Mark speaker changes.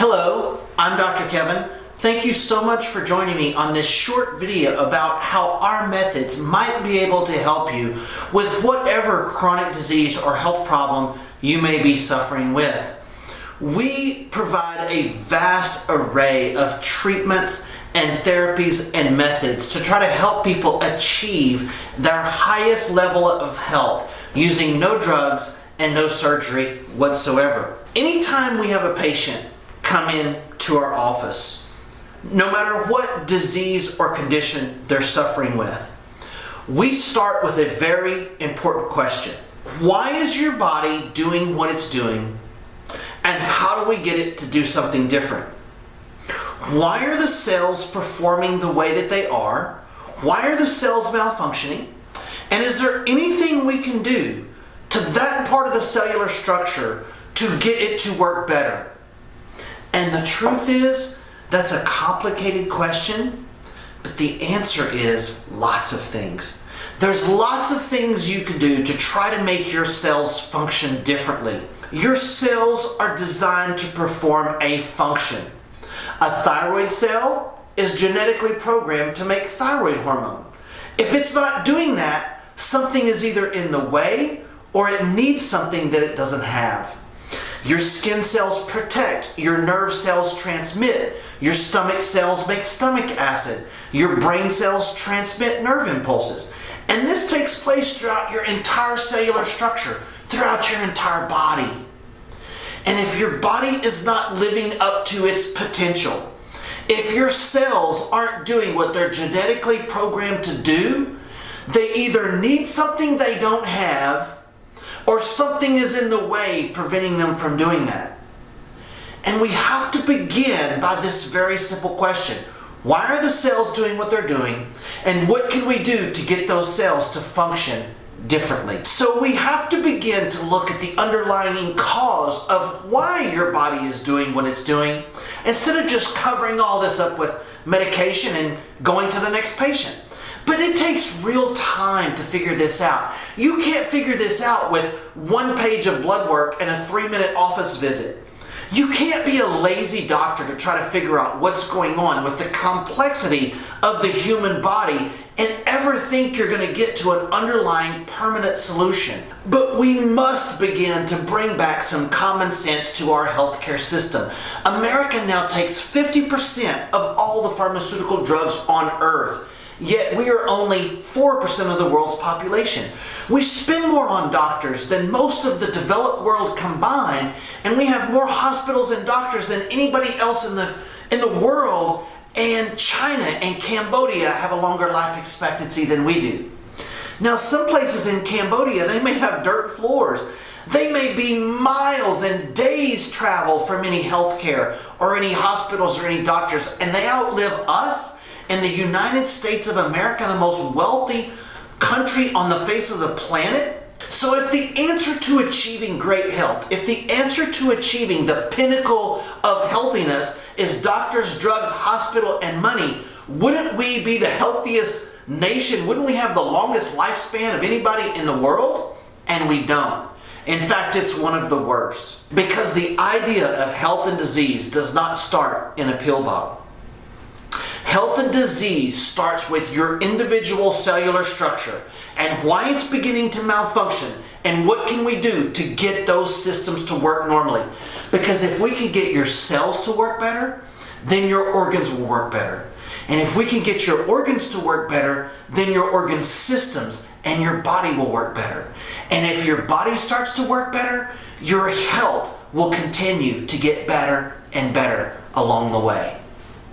Speaker 1: Hello, I'm Dr. Kevin. Thank you so much for joining me on this short video about how our methods might be able to help you with whatever chronic disease or health problem you may be suffering with. We provide a vast array of treatments and therapies and methods to try to help people achieve their highest level of health using no drugs and no surgery whatsoever. Anytime we have a patient come in to our office, no matter what disease or condition they're suffering with, we start with a very important question. Why is your body doing what it's doing, and how do we get it to do something different? Why are the cells performing the way that they are? Why are the cells malfunctioning? And is there anything we can do to that part of the cellular structure to get it to work better? And the truth is, that's a complicated question, but the answer is lots of things. There's lots of things you can do to try to make your cells function differently. Your cells are designed to perform a function. A thyroid cell is genetically programmed to make thyroid hormone. If it's not doing that, something is either in the way or it needs something that it doesn't have. Your skin cells protect, your nerve cells transmit, your stomach cells make stomach acid, your brain cells transmit nerve impulses. And this takes place throughout your entire cellular structure, throughout your entire body. And if your body is not living up to its potential, if your cells aren't doing what they're genetically programmed to do, they either need something they don't have, or something is in the way preventing them from doing that. And we have to begin by this very simple question. Why are the cells doing what they're doing? And what can we do to get those cells to function differently? So we have to begin to look at the underlying cause of why your body is doing what it's doing, instead of just covering all this up with medication and going to the next patient. But it takes real time to figure this out. You can't figure this out with 1 page of blood work and a 3-minute office visit. You can't be a lazy doctor to try to figure out what's going on with the complexity of the human body and ever think you're going to get to an underlying permanent solution. But we must begin to bring back some common sense to our healthcare system. America now takes 50% of all the pharmaceutical drugs on earth. Yet we are only 4% of the world's population. We spend more on doctors than most of the developed world combined, and we have more hospitals and doctors than anybody else in the world, and China and Cambodia have a longer life expectancy than we do. Now, some places in Cambodia, they may have dirt floors. They may be miles and days travel from any healthcare or any hospitals or any doctors, and they outlive us. In the United States of America, the most wealthy country on the face of the planet. So if the answer to achieving great health, if the answer to achieving the pinnacle of healthiness is doctors, drugs, hospital, and money, wouldn't we be the healthiest nation? Wouldn't we have the longest lifespan of anybody in the world? And we don't. In fact, it's one of the worst. Because the idea of health and disease does not start in a pill bottle. Health and disease starts with your individual cellular structure and why it's beginning to malfunction and what can we do to get those systems to work normally. Because if we can get your cells to work better, then your organs will work better. And if we can get your organs to work better, then your organ systems and your body will work better. And if your body starts to work better, your health will continue to get better and better along the way.